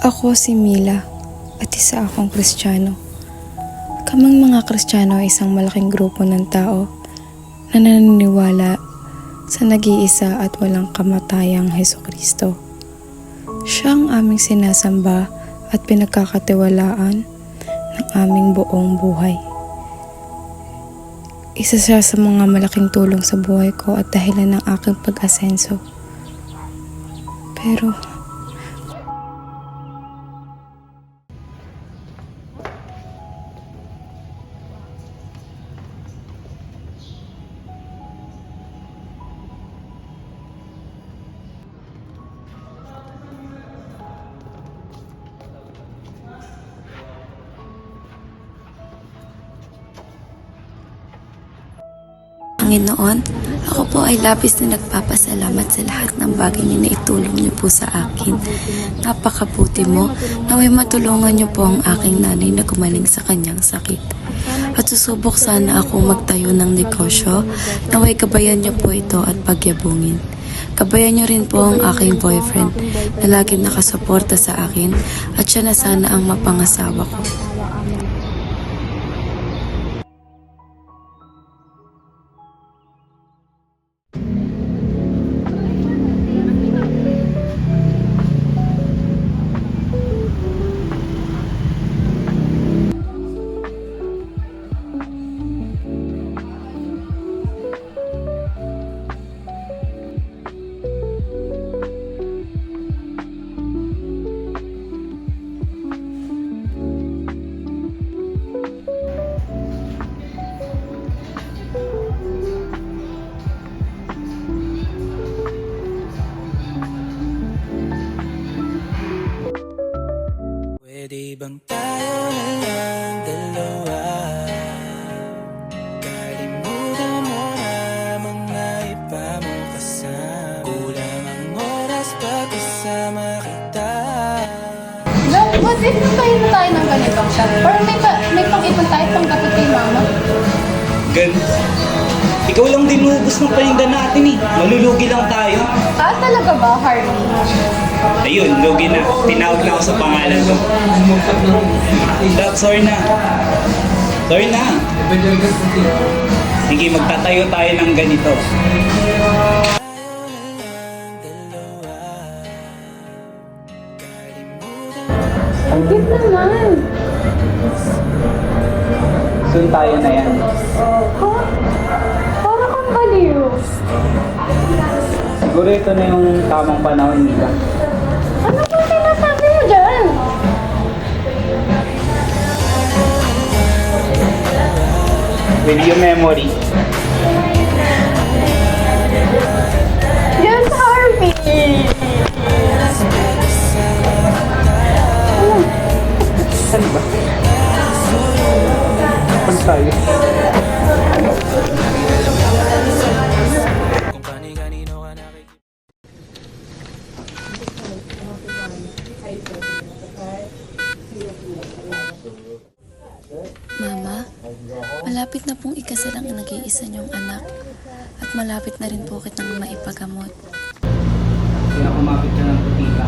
Ako si Mila at isa akong Kristiyano. Kaming mga Kristiyano ay isang malaking grupo ng tao na naniniwala sa nag-iisa at walang kamatayang Hesukristo. Siya ang aming sinasamba at pinagkakatiwalaan ng aming buong buhay. Isa siya sa mga malaking tulong sa buhay ko at dahilan ng aking pag-asenso. Pero Panginoon, ako po ay labis na nagpapasalamat sa lahat ng bagay na naitulong niyo po sa akin. Napakabuti mo, naway matulungan niyo po ang aking nanay na gumaling sa kanyang sakit. At susubok sana ako magtayo ng negosyo, naway gabayan niyo po ito at pagyabungin. Gabayan niyo rin po ang aking boyfriend na laging nakasuporta sa akin at siya na sana ang mapangasawa ko. Pwede bang tayo na lang dalawa? Kalimutan mo na mga iba mong kasama. Kulang ang oras pagkasama kita. Look, what if nagtayo na tayo ng ganitong shot? Or may pang-ipon tayo pang dapat kay mama? Ikaw lang dinubos ng paninda natin eh. Malulugi lang tayo. Ah, talaga ba, Harvey? Ayun, lugi na. Tinawag na ako sa pangalan ko. Dad, sorry na. Sorry na. Sige, magtatayo tayo ng ganito. Ang cute naman. Soon tayo na yan. Ha? Para kang baliw. Siguro ito na yung tamang panahon nila. Ano ba sinasabi mo dyan? With your memory. Yes, Harvey! Saan ba? Saan tayo? Kung kani-kanino ka nakikita. Mama, malapit na pong ikasal ang nag-iisa niyong anak at malapit na rin po kitang maipagamot. Kaya kumapit ka ng putika.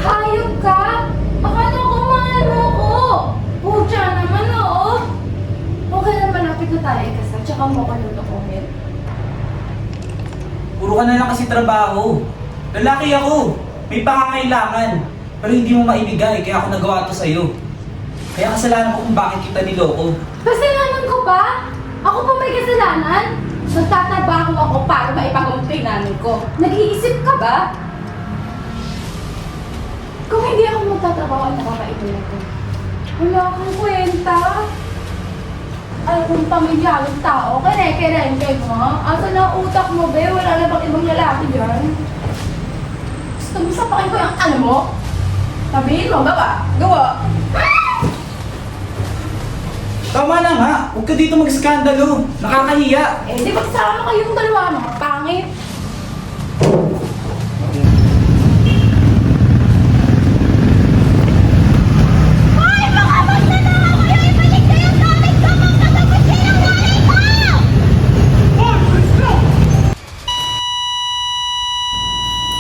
Hayop ka! Akala ko maano ko! Pucha naman, oo! Okay lang, malapit na tayo ikasal, tsaka mo ko lulukuhin. Puro ka na lang kasi trabaho. Lalaki ako. May pangangailangan. Pero hindi mo maibigay, kaya ako nagawa to sa'yo. Kaya kasalanan ko kung bakit kita niloko. Kasalanan ko ba? Ako pa may kasalanan? Nagtatrabaho ako para maipagamot kay nanay ko. Nag-iisip ka ba? Kung hindi ako magtatrabaho, nakakaipon ako. Wala akong kwenta. Ay, kung pamilyarong tao, kere-kerengke mo. Asa na utak mo, be? Wala na bang ibang lalaki dyan? Gusto mo sapakin ko yung ano mo? Sabihin mo, gawa. Gawa. Tama na nga! Huwag ka dito mag-skandalo! Nakakahiya! Eh, di magsama kayong dalawa, mga pangit.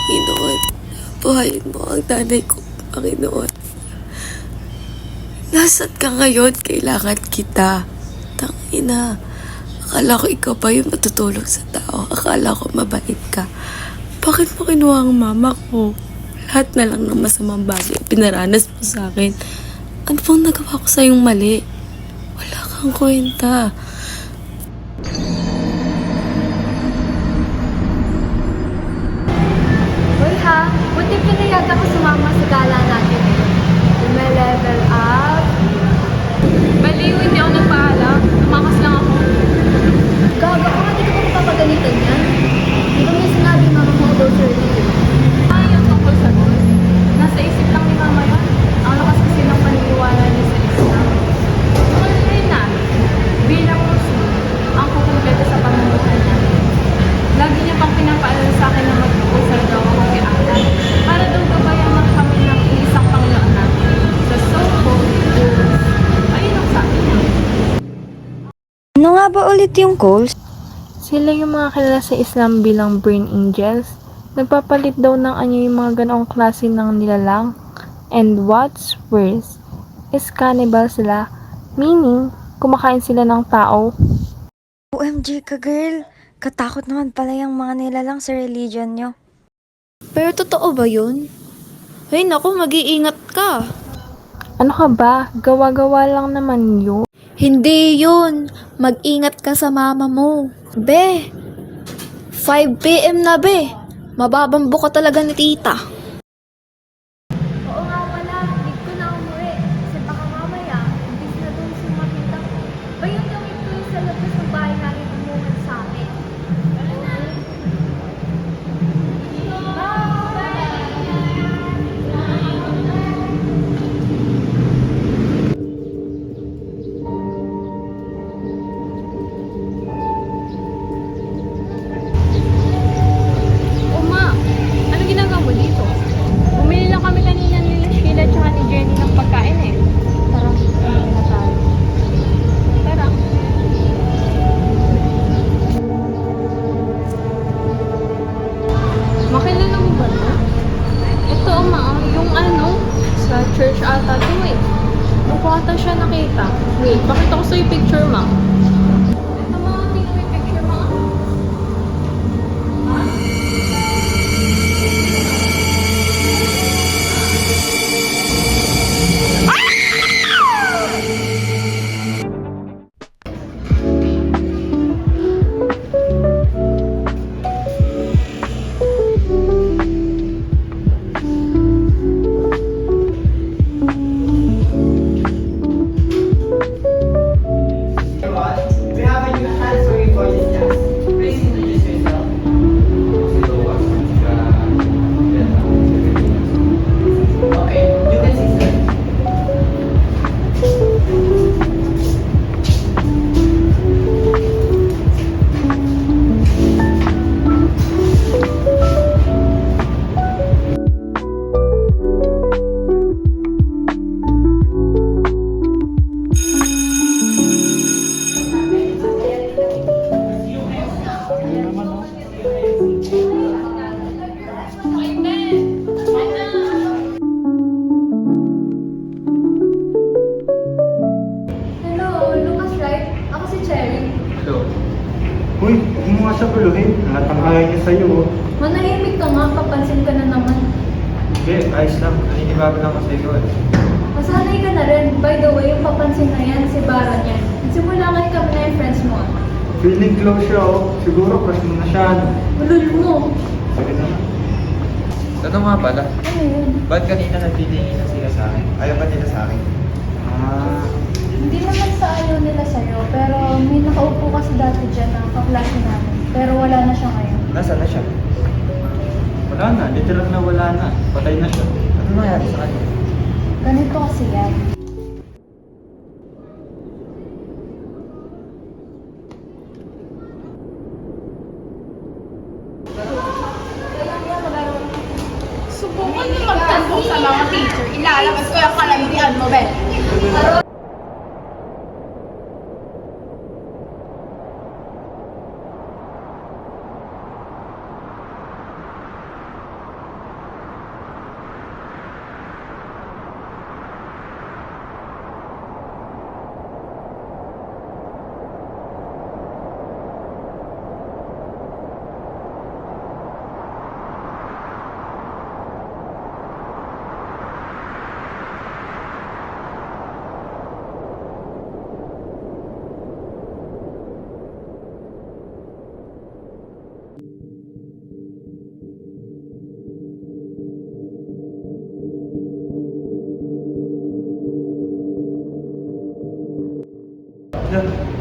Panginoon, buhayin mo ang nanay ko, Panginoon. Nasaan ka ngayon? Kailangan kita. Tangina. Akala ko ikaw pa yung matutulog sa tao. Akala ko mabait ka. Bakit mo kinuha ang mama ko? Lahat na lang ng masamang bagay pinaranas mo sa akin. Ano bang nagawa ko sa'yong mali? Wala kang kwenta. Uy ha, buti pinayag ako sumama sa gala natin. May level up. Baliw, hindi ako nagpaalam. Tumakas lang ako. Gaga ko, hindi ko pa papagalitan yan. Hindi ko niya sinabi mama mo daw sir dito. Ay, yung tungkol sa boss. Nasa isip lang ni mama yan. Ang lakas kasi ng paniniwala niya sa Islam. Ano rin namin, bilang Muslim, ang kukumpleto sa pamumuhay niya. Lagi niya pang pinapaalala sa akin na mag-uusal daw ako kay Allah para daw gabayan kami ng iisang Panginoon natin. Sa so-called rules. Ayun ang sabi niya. Ano nga ba ulit yung goals? Sila yung mga kilala sa Islam bilang brain angels. Nagpapalit daw ng anyo yung mga ganoong klase ng nilalang. And what's worse, is cannibal sila. Meaning, kumakain sila ng tao. OMG ka girl, katakot naman pala yung mga nilalang sa religion nyo. Pero totoo ba yun? Ay naku, mag-iingat ka. Ano ka ba? Gawa-gawa lang naman yun. Hindi yun. Mag-ingat ka sa mama mo. Be, 5 PM na be. Mababambo ka talaga ni tita. Oo nga wala, hindi ko na umuwi. Kasi baka mamaya, hindi na doon si makita ko. Ba yung gawin ko yung sa labas ng bahay namin umuwan sa amin? Uma, ano ginagawa mo dito? Bumili lang kami kanina ni Sheila at ni Jenny ng pagkain eh. Tara, bumili na tayo. Tara. Makilala mo ba ito? Ito, Uma, yung ano, sa church ata ito eh. Doon ko ata siya nakita. Wait, pakita ko sa'yo yung picture, ma. Ito, ma, tingnan mo yung picture, ma. We have a new transfer for this class. Please introduce yourself. Okay, you can see sir. Hello, Lucas right? Ako si Cherry. Uy, huwag mo nga siya puluhin. Lahat ang ayaw niya sa'yo. Oh. Manahimik ka nga, papansin ka na naman. Okay, ayos lang. Naninibago lang ako sa'yo. Masanay ka na rin. By the way, yung papansin na yan, si Baron yan. Simula ngayon kami na yung friends mo. Feeling close siya, oh. Siguro crush mo na siya. Ulul mo. Sige na. Ano nga pala? Ano yun? Ba't kanina nagtitingin na sila sa akin? Ayaw ba nila sa akin? Ah, Hindi naman sa ayaw nila sa'yo, pero nakaupo kasi dati dyan ng kaklase namin. Pero wala na siya ngayon. Nasaan na siya? Wala na, literal na wala na. Patay na siya. Ano nangyari sa kanya? Ganito kasi yan. Subukan mo magtanong sa mga teacher. Ilalabas ko yung kalandian mo, Ben.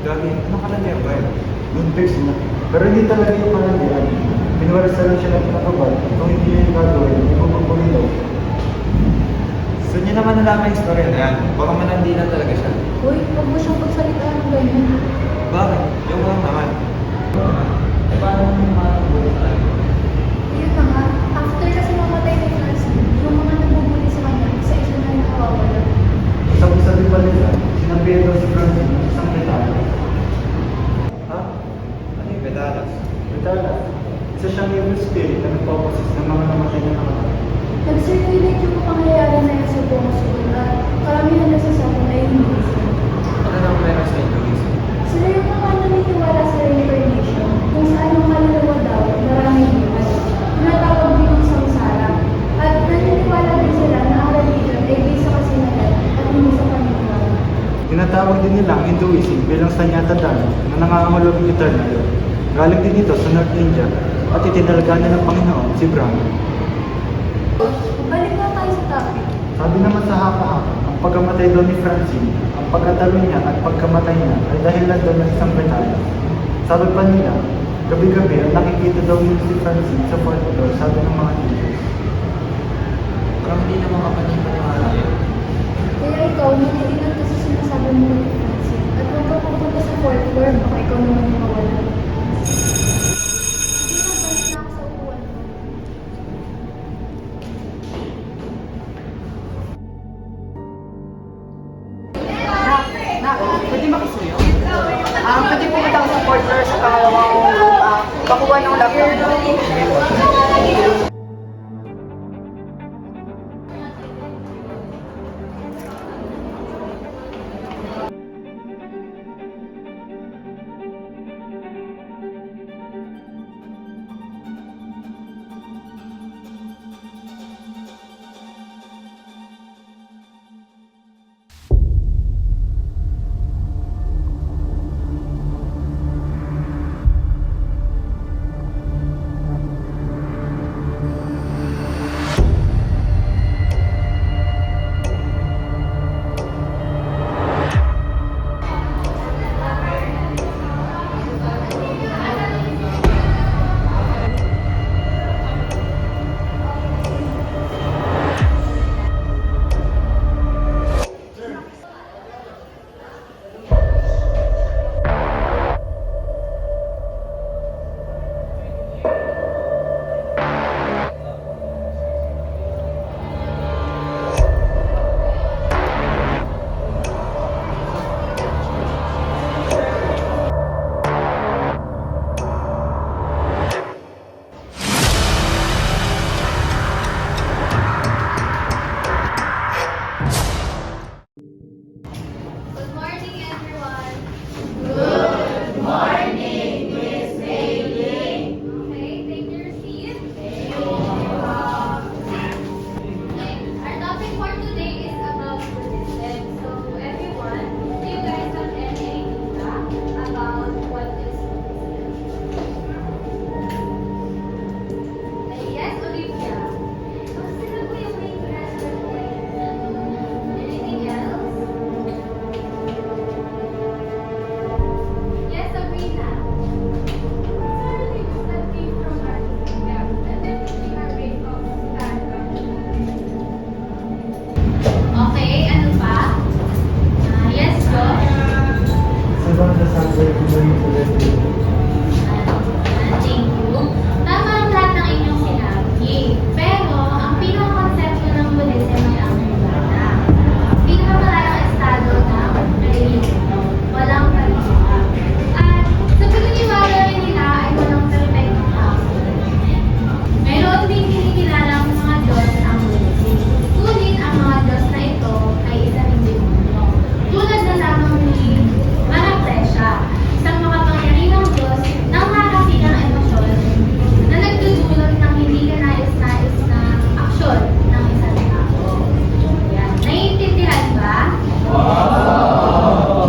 Gagi, ano kalandian ba yun? Good face na. Pero hindi talaga yung kalandian. Pinwarasa lang siya ng pinakabal. Kung hindi niya yung gagawin, ipupupuli daw. Saan niya naman nalaman yung story na yan? Baka manandi na talaga siya. Uy, huwag mo siyang pagsalitaan ng ganyan. Bakit? Yung lang naman. Paano mo makakabuli tayo? Yun na nga, after kasi mamatay ni Francine, yung mga nabubuli sa kanya, isa-isa na nakawawala. Sabi-sabi pa nila, sinabihan daw si Francine ng isang petalas. Ha? Ano yung petalas? Petalas? Isa siyang evil spirit na nagpapasis ng mga namatay na nakatay. Nag-circulate yung pangyayari na yan sa buong school at karamihan nagsasabi na hindi sila. Ano nang meron sa Hinduism? Sila yung mga naniniwala sa reincarnation, kung saan ang kaluluwa daw, maraming buhay. Tinatawag din yung samsara. At naniniwala din sila na ang religion ay based sa kasinalan at hindi sa paniniwala. Tinatawag din nila ang Hinduism bilang sanyata dana na nangangahulog ng eternal. Galing din ito sa North India at itinalaga ng Panginoon si Brahma. Balik na tayo sa topic. Sabi naman sa haka-haka, ang pagkamatay daw ni Francine, ang pagkatalo niya at pagkamatay niya ay dahilan daw ng isang betalas. Sabi pa nila, gabi-gabi ang nakikita daw niya si Francine sa fourth floor, sabi ng mga teachers. Parang hindi naman kapatid pa yun. Kaya ikaw, natitinag ka sa sinasabi mo ni Francine. At huwag ka pupunta sa fourth floor, baka ikaw naman yung mawala. Sige na, balik na ako sa upuan mo. Pwede makisuyo? Pwede pumunta ako sa partner sa pangalawang room. Bakuha ng laptop mo. Mabait ko ba yung Celeste? Thank you. Tama ang lahat ng inyong sinabi. Pero, ang pinaka-konsepto ng Buddhism ay ang nirvana. Pinakamalayang estado ng relihiyon. Walang kaluluwa. At sa pagkiniwala rin nila ay walang perfectong tao. Mayroon din kinikilalang mga Diyos ang Buddhism. Ngunit ang mga Diyos na ito ay isa ring demonyo. Tulad na lamang ni Marapresya, isang makapangyarihang Diyos ng makakasigang emosyon na nagdudulot ng hindi kanais-nais na aksyon ng isang tao. Yan. Naiintindihan ba?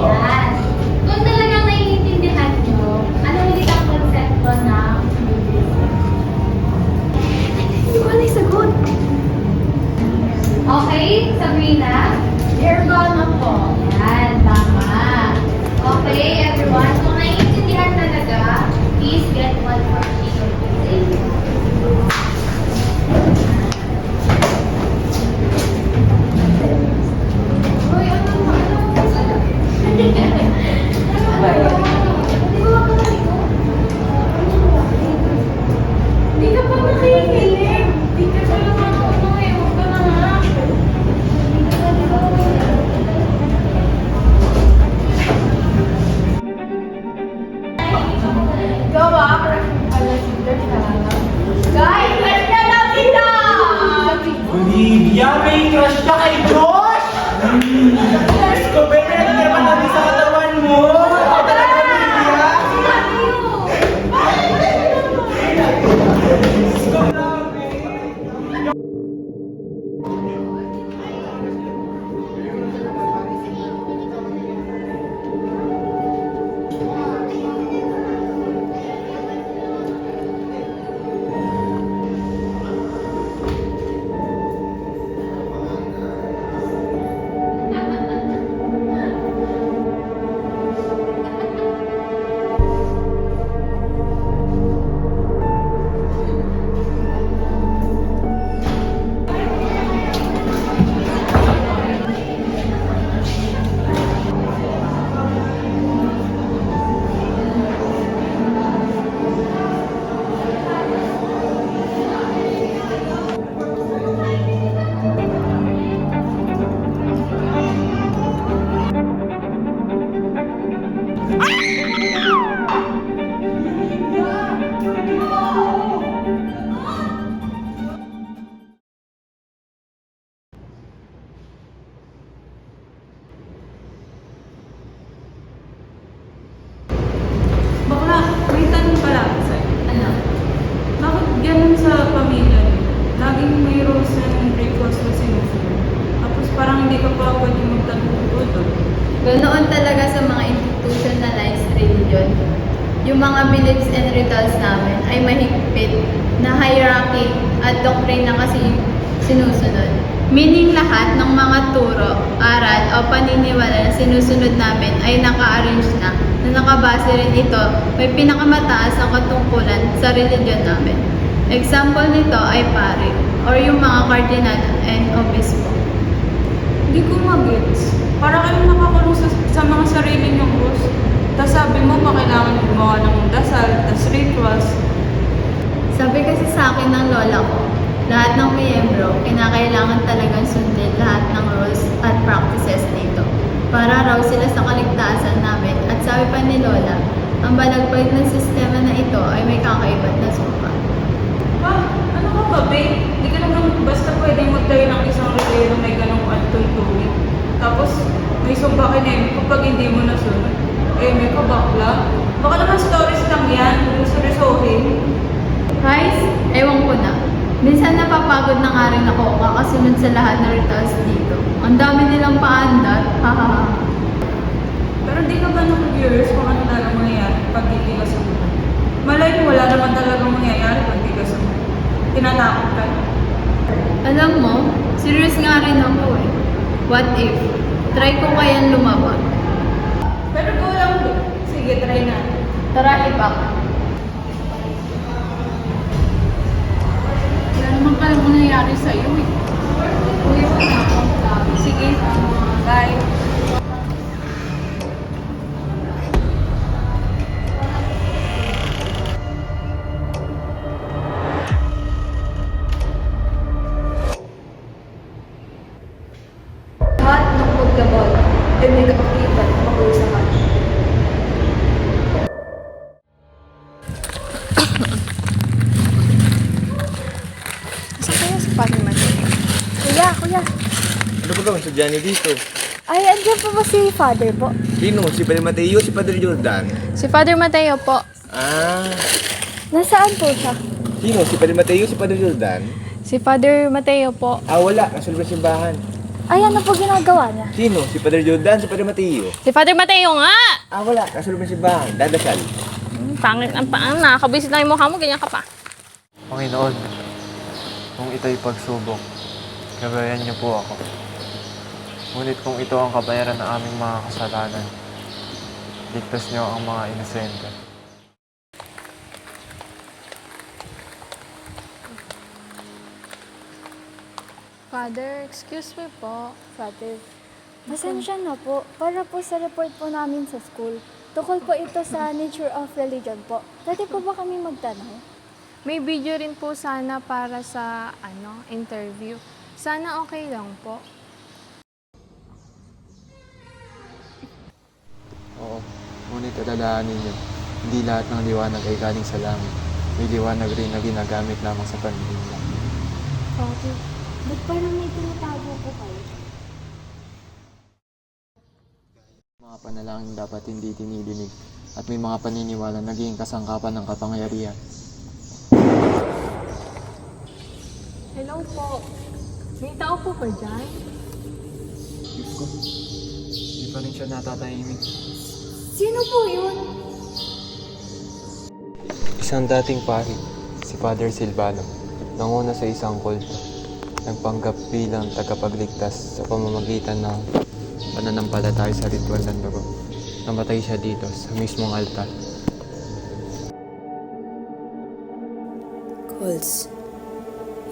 Yan. Kung talagang naiintindihan nyo, ano ulit ang konsepto ng Buddhism? Hindi ko ano yung sagot. Okay, Sabrina? Nirvana po. Yan, tama. Okay, everyone. Kung naiintindihan talaga, please get one for chicken. Uy, Hindi ka pa nakikinig. Hindi ka pa naman umuwi. Huwag ka na nga. Gawa, crush mo pala si Tessa. Guys, crush na lang kita! Olivia, may crush ka kay Josh! Diyos ko, babe, hindi naman namin sa katawan mo! Talaga, Olivia? Diyos ko, grabe! Bakla, may tanong pala ako sa'yo. Ano? Bakit ganun sa pamilya niyo? Laging may rules and breakfast na sinusunod. Tapos parang hindi ka pa pwede magtanong doon. Ganoon talaga sa mga institutionalized religion. Yung mga beliefs and rituals namin ay mahigpit na hierarchy at doctrine na kasi sinusunod. Meaning lahat ng mga turo, aral o paniniwala na sinusunod namin ay naka-arrange na nakabase rin ito may pinakamataas ang katungkulan sa religion namin. Example nito ay pari or yung mga cardinal and obispo. Hindi ko mag-gets. Para kayong nakakulong sa mga sarili niyong rules. Tapos sabi mo pa kailangan gumawa ng dasal, tas rituals. Sabi kasi sa akin ng lola ko, lahat ng miyembro, kinakailangan talagang sundin lahat ng rules at practices dito. Para raw sila sa kaligtasan namin at sabi pa ni lola, ang balagbag ng sistema na ito ay may kakaibat na sumpa. Ano ka ba, babe? Hindi ka naman basta pwedeng magtayo ng isang religion na may ganong tuloy-tuloy. Tapos, may sumpa ka na kapag hindi mo nasunod. Eh, may kabakla. Baka naman stories lang yan, resourcehin. Guys, ewan ko na. Minsan napapagod na nga rin ako kakasunod sa lahat ng rituals dito. Ang dami nilang paandar, hahaha. Pero di ka ba na-curious kung ano talagang mangyayari pag hindi ka sumunod? Malay mo, wala naman talagang mangyayari pag hindi ka sumunod. Tinatakot ka. Alam mo, serious nga rin ako eh. What if? Try ko kayang lumaban. Pero go lang doon. Sige, try natin. Tara, ibak. Wala naman pala mangyayari sa'yo eh. Uy, wala ako. Sige, bye. Johnny dito. Ay, andyan po ba si Father po? Sino? Si Padre Mateo, si Padre Jordan? Si Father Mateo po. Ah, Nasaan po siya? sino? Si Padre Mateo, si Padre Jordan? Si Father Mateo po. Ah, wala. Nasa loob ng simbahan. Ay, ano po ginagawa niya? Sino? Si Padre Jordan, si Padre Mateo? Si Father Mateo nga! Ah, wala. Nasa loob ng simbahan. Dadasal. Pangit ang paan. Nakakabisit lang yung mukha mo. Ganyan ka pa. Panginoon, kung ito'y pagsubok, gabayan niyo po ako. Ngunit kung ito ang kabayaran ng aming mga kasalanan, ligtas niyo ang mga inosente. Father, excuse me po. Father, pasensya na po. Para po sa report po namin sa school. Tukol po ito sa nature of religion po. Pwede po ba kami magtanong? May video rin po sana para sa interview. Sana okay lang po. Oo, ngunit alalahanin niyo, hindi lahat ng liwanag ay galing sa langit. May liwanag rin na ginagamit lamang sa panliwanag. Father, ba't parang may tinatago po kayo? Mga panalangin dapat hindi tinidinig at may mga paniniwala naging kasangkapan ng kapangyarihan. Hello po. May tao po ba dyan? Diyos ko, hindi pa rin siya natatahimik. Sino po yun? Isang dating pari, si Father Silvano, nanguna sa isang kulto. Nagpanggap bilang tagapagligtas sa pamamagitan ng pananampalataya sa ritual ng dugo. Namatay siya dito sa mismong altar. Cults.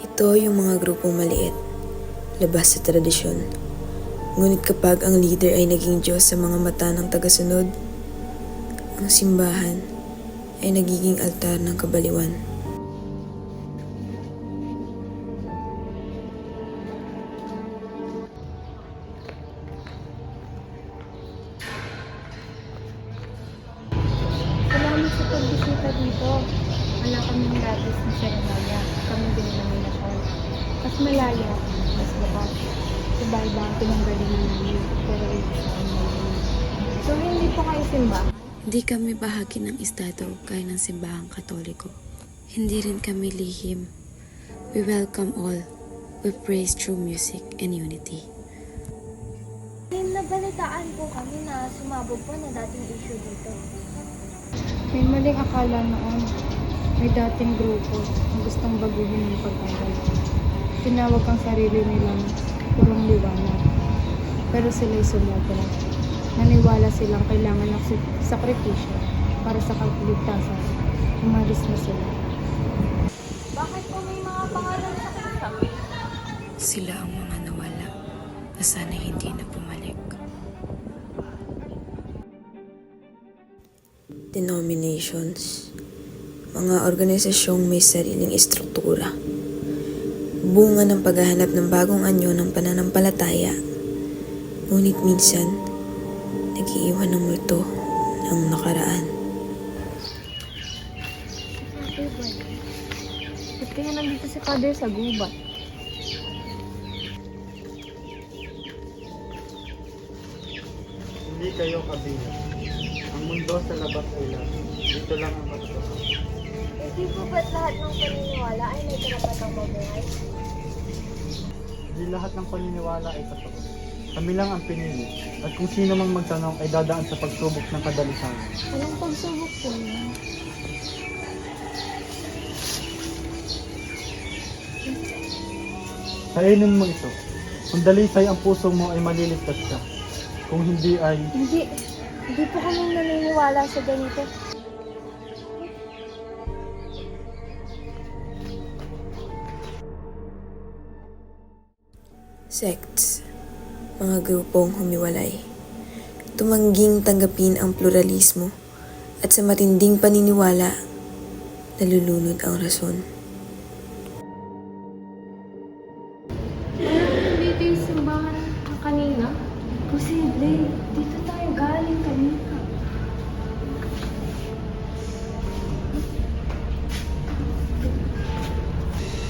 Ito yung mga grupong maliit, labas sa tradisyon. Ngunit kapag ang leader ay naging Diyos sa mga mata ng tagasunod, ang simbahan ay nagiging altar ng kabaliwan. Salamat sa pagbisita dito. Wala kaming labis na seremonya. Kami din namin na call. Mas malaya, mas bukas. Iba-iba ang pinanggalingan namin. Pero ito sa amin. So, hindi po kayo simba? Hindi kami bahagi ng estado gaya ng simbahang Katoliko. Hindi rin kami lihim. We welcome all. We praise through music and unity. May nabalitaan po kami na sumabog po na dating issue dito. May maling akala noon. May dating grupo na gustong baguhin yung pag-aral. Tinawag ang sarili nilang purong liwanag. Pero sila'y sumobra. Naniwala silang kailangan ng sakripisyo para sa kaligtasan. Umalis na sila. Bakit po may mga pangalan sa kasabi? Sila ang mga nawala na sana hindi na bumalik. Denominations. Mga organisasyong may sariling estruktura. Bunga ng paghahanap ng bagong anyo ng pananampalataya. Ngunit minsan, nag-iiwan ng multo ng nakaraan. Father ba? Ba't kaya nandito si Father sa gubat? Hindi kayo kabilang. Ang mundo sa labas ay lahat. Dito lang ang katotohanan. Hindi po ba't lahat ng paniniwala ay may karapatang mabuhay? Hindi lahat ng paniniwala ay totoo. Kami lang ang pinili. At kung sino mang magtanong ay dadaan sa pagsubok ng kadalisanan. Anong pagsubok po niya? Kainin mo ito. Kung dalisay ang puso mo ay maliligtas ka. Kung hindi ay... Hindi po kami naniniwala sa ganito. Sects. Mga grupong humiwalay. Tumangging tanggapin ang pluralismo at sa matinding paniniwala, nalulunod ang rason. Dito yung simbahan ng kanina? Posible. Dito tayo galing kanina.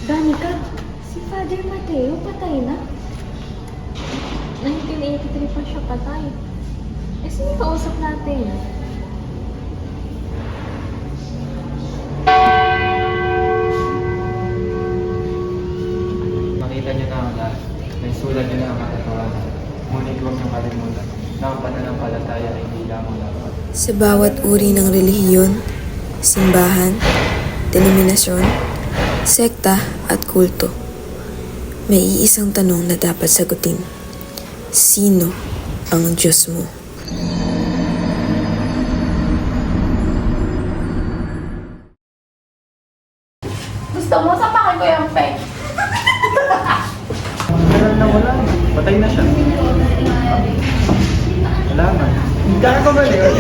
Danica, si Father Mateo patay na. iniitripan siya patay. Eh, sino kausap natin? Makita niyo na ang lahat. May sulat niyo na ang katotohanan. Ngunit huwag niyong kalimutan na ang pananampalataya ay hindi lamang dapat. Sa bawat uri ng relihiyon, simbahan, denominasyon, sekta at kulto, may iisang tanong na dapat sagutin. Sino ang Diyos mo? Gusto mo, sapakin ko yung peg. Meron na wala. Patay na siya. Wala man. Kaya ko ba yun?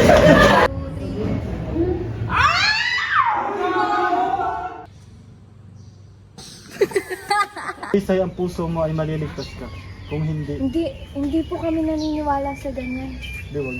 Sa'yo ang puso mo ay maliligtas ka. Kung hindi, Hindi po kami naniniwala sa ganyan. di wag.